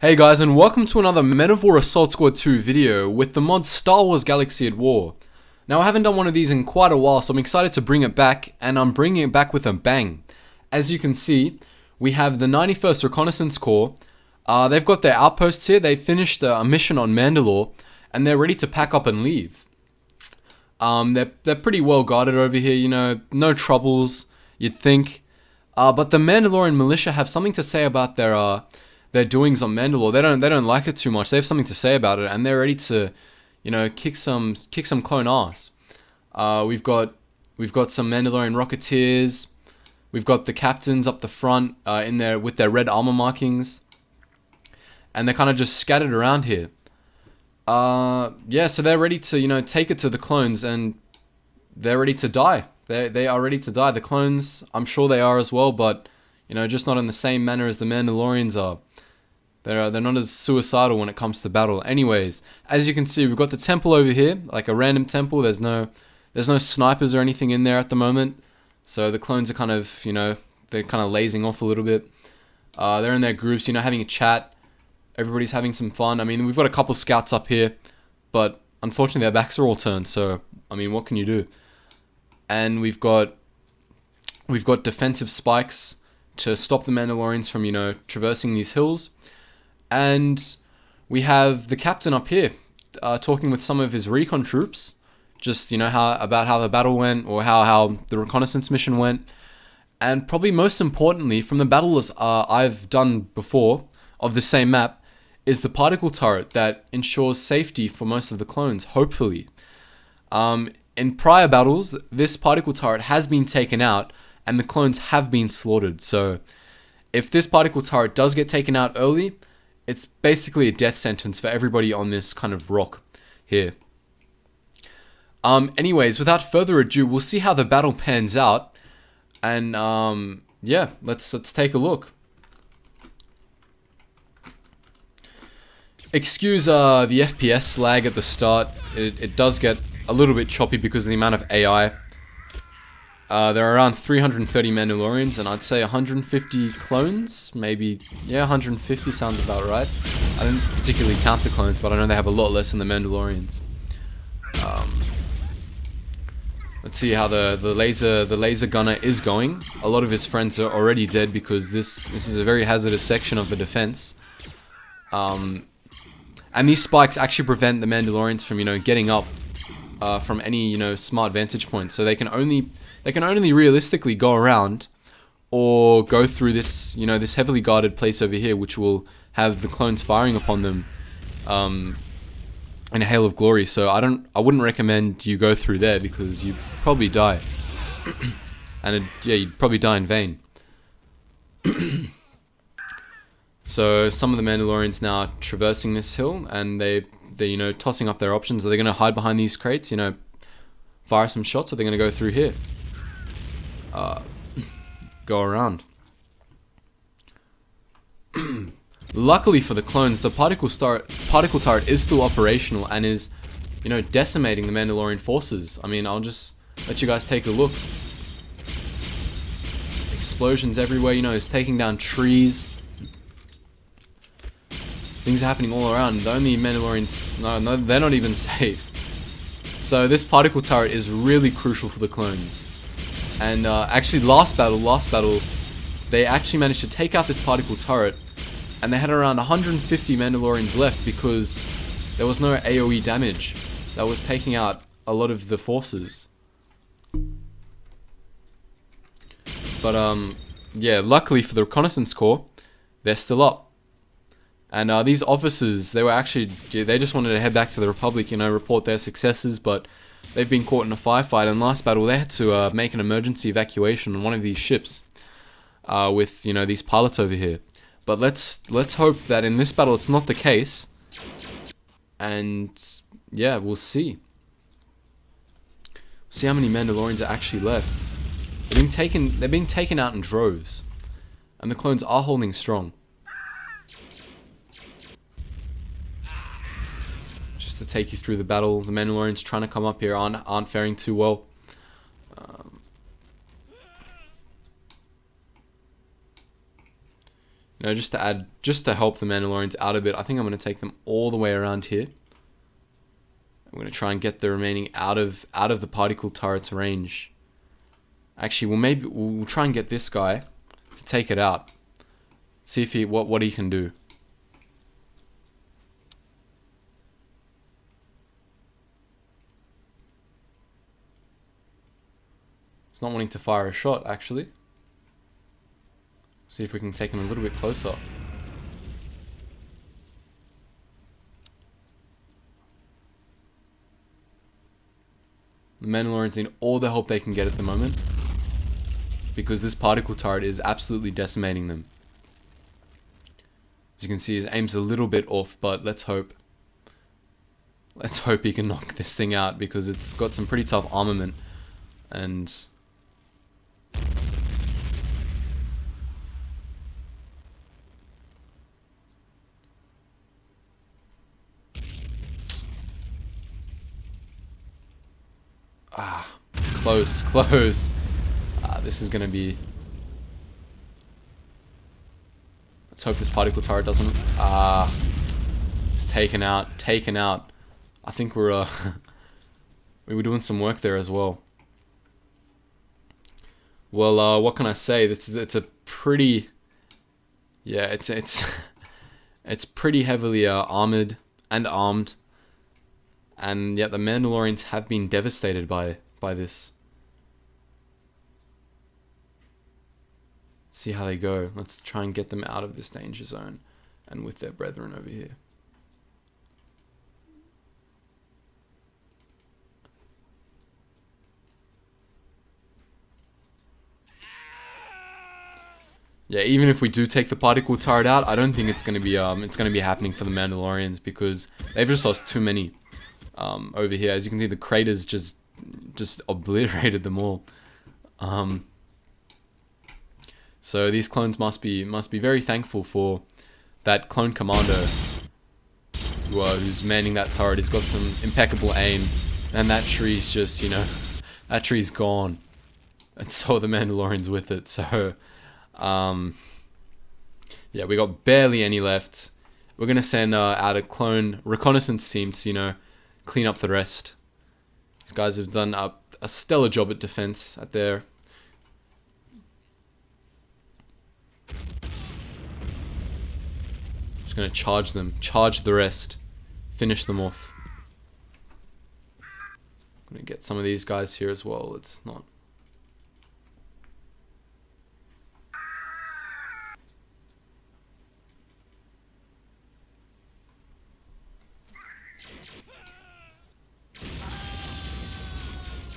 Hey guys, and welcome to another Men of War Assault Squad 2 video with the mod Star Wars Galaxy at War. Now I haven't done one of these in quite a while, so I'm excited to bring it back, and I'm bringing it back with a bang. As you can see, we have the 91st Reconnaissance Corps. They've got their outposts here. They finished a mission on Mandalore, and they're ready to pack up and leave. They're pretty well guarded over here, you know, no troubles, you'd think. But the Mandalorian militia have something to say about their doings on Mandalore. They don't like it too much. They have something to say about it, and they're ready to, you know, kick some clone ass. We've got some Mandalorian rocketeers. We've got the captains up the front in there with their red armor markings, and they're kind of just scattered around here. Yeah, so they're ready to, you know, take it to the clones, and they're ready to die. They are ready to die. The clones, I'm sure they are as well, but you know, just not in the same manner as the Mandalorians are. They're not as suicidal when it comes to battle. Anyways, as you can see, we've got the temple over here, like a random temple. There's no snipers or anything in there at the moment. So the clones are kind of, you know, they're kind of lazing off a little bit. They're in their groups, you know, having a chat. Everybody's having some fun. I mean, we've got a couple scouts up here, but unfortunately their backs are all turned. So, I mean, what can you do? And we've got defensive spikes to stop the Mandalorians from, you know, traversing these hills. And we have the captain up here talking with some of his recon troops, just, you know, about how the battle went, or how the reconnaissance mission went. And probably most importantly, from the battles I've done before of the same map, is the particle turret that ensures safety for most of the clones, hopefully. In prior battles, this particle turret has been taken out, and the clones have been slaughtered. So if this particle turret does get taken out early, it's basically a death sentence for everybody on this kind of rock here. Anyways, without further ado, we'll see how the battle pans out. And yeah, let's take a look. Excuse the FPS lag at the start. It does get a little bit choppy because of the amount of AI. There are around 330 Mandalorians, and I'd say 150 clones, maybe. Yeah, 150 sounds about right. I don't particularly count the clones, but I know they have a lot less than the Mandalorians. Let's see how the laser gunner is going. A lot of his friends are already dead because this is a very hazardous section of the defense. And these spikes actually prevent the Mandalorians from, you know, getting up from any, you know, smart vantage point. So they can only realistically go around or go through this, you know, this heavily guarded place over here, which will have the clones firing upon them in a hail of glory. So I wouldn't recommend you go through there because you'd probably die. And yeah, you'd probably die in vain. So some of the Mandalorians now traversing this hill, and they're, you know, tossing up their options. Are they going to hide behind these crates, you know, fire some shots, or are they going to go through here? Go around. Luckily for the clones, the particle turret is still operational and is, you know, decimating the Mandalorian forces. I mean, I'll just let you guys take a look. Explosions everywhere, you know, it's taking down trees. Things are happening all around. The only Mandalorians, no, they're not even safe. So this particle turret is really crucial for the clones. And actually, last battle, they actually managed to take out this particle turret, and they had around 150 Mandalorians left because there was no AoE damage that was taking out a lot of the forces. But yeah, luckily for the Reconnaissance Corps, they're still up. And these officers, they just wanted to head back to the Republic, you know, report their successes, but they've been caught in a firefight. And last battle, they had to make an emergency evacuation on one of these ships with, you know, these pilots over here. But let's hope that in this battle it's not the case. And yeah, we'll see. See how many Mandalorians are actually left. They're being taken out in droves, and the clones are holding strong. To take you through the battle, the Mandalorians trying to come up here aren't faring too well. You know, just to help the Mandalorians out a bit, I think I'm going to take them all the way around here. I'm going to try and get the remaining out of the particle turret's range. Actually, we'll try and get this guy to take it out. See if what he can do. He's not wanting to fire a shot, actually. See if we can take him a little bit closer. The Mandalorians need all the help they can get at the moment, because this particle turret is absolutely decimating them. As you can see, his aim's a little bit off, but let's hope he can knock this thing out, because it's got some pretty tough armament. And close. This is gonna be. Let's hope this particle turret doesn't. It's taken out. I think we were doing some work there as well. Well, what can I say? It's a pretty. Yeah, it's pretty heavily armored and armed. And yet the Mandalorians have been devastated by this. See how they go. Let's try and get them out of this danger zone and with their brethren over here. Yeah, even if we do take the particle turret out, I don't think it's gonna be happening for the Mandalorians, because they've just lost too many over here. As you can see, the craters just obliterated them all. So these clones must be very thankful for that clone commando who's manning that turret. He's got some impeccable aim, and that tree's just, you know, that tree's gone, and so are the Mandalorians with it. So yeah, we got barely any left. We're gonna send out a clone reconnaissance team to, you know, clean up the rest. These guys have done a stellar job at defense at their. Just gonna charge them, charge the rest, finish them off. I'm gonna get some of these guys here as well. It's not.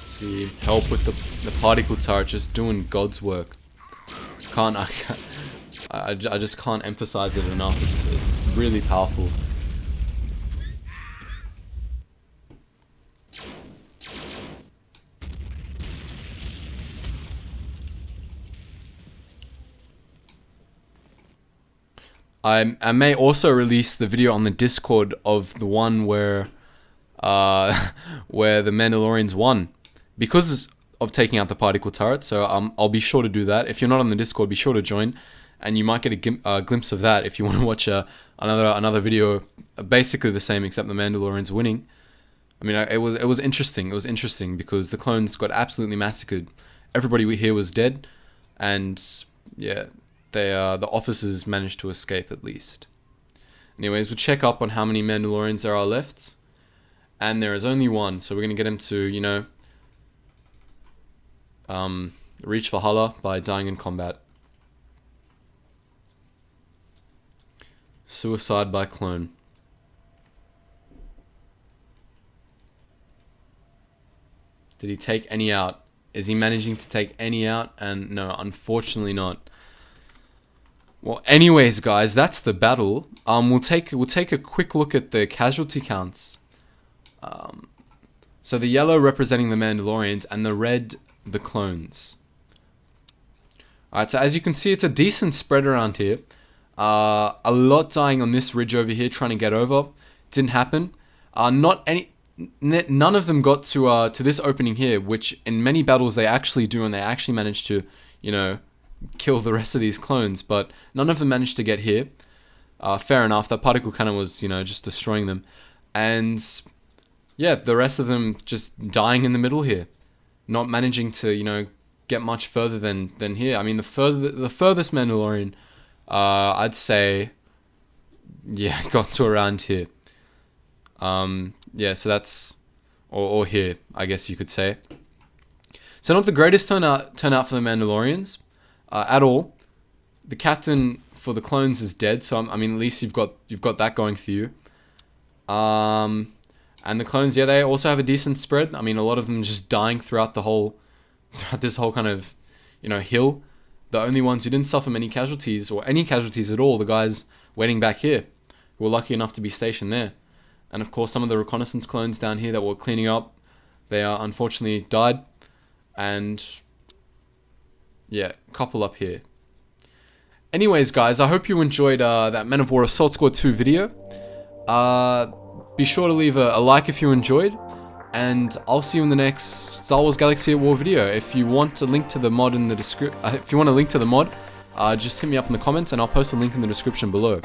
See, help with the particle turret, just doing God's work. I just can't emphasize it enough. It's really powerful. I may also release the video on the Discord of the one where where the Mandalorians won because of taking out the particle turret. So I'll be sure to do that. If you're not on the Discord, be sure to join, and you might get a glimpse of that if you want to watch another video, basically the same except the Mandalorians winning. I mean, it was interesting. It was interesting because the clones got absolutely massacred. Everybody here was dead, and yeah, the officers managed to escape at least. Anyways, we'll check up on how many Mandalorians there are left, and there is only one. So we're gonna get him to, you know, reach Valhalla by dying in combat. Suicide by clone. Did he take any out? Is he managing to take any out? And no, unfortunately not. Well, anyways, guys, that's the battle. We'll take a quick look at the casualty counts. So the yellow representing the Mandalorians and the red the clones. Alright, so as you can see, it's a decent spread around here. A lot dying on this ridge over here, trying to get over. Didn't happen. None of them got to this opening here, which in many battles they actually do, and they actually manage to, you know, kill the rest of these clones, but none of them managed to get here. Fair enough, that particle cannon was, just destroying them. And yeah, the rest of them just dying in the middle here. Not managing to, get much further than here. I mean, the furthest Mandalorian, I'd say, yeah, got to around here. Yeah, so that's, or here, I guess you could say. So not the greatest turnout for the Mandalorians at all. The captain for the clones is dead, so at least you've got that going for you. And the clones, yeah, they also have a decent spread. A lot of them just dying throughout this whole kind of, hill. The only ones who didn't suffer many casualties, or any casualties at all, the guys waiting back here, who were lucky enough to be stationed there. And of course, some of the reconnaissance clones down here that were cleaning up, they unfortunately died. And yeah, a couple up here. Anyways, guys, I hope you enjoyed that Men of War Assault Squad 2 video. Be sure to leave a like if you enjoyed, and I'll see you in the next Star Wars Galaxy at War video. If you want a link to the mod in the description, just hit me up in the comments, and I'll post a link in the description below.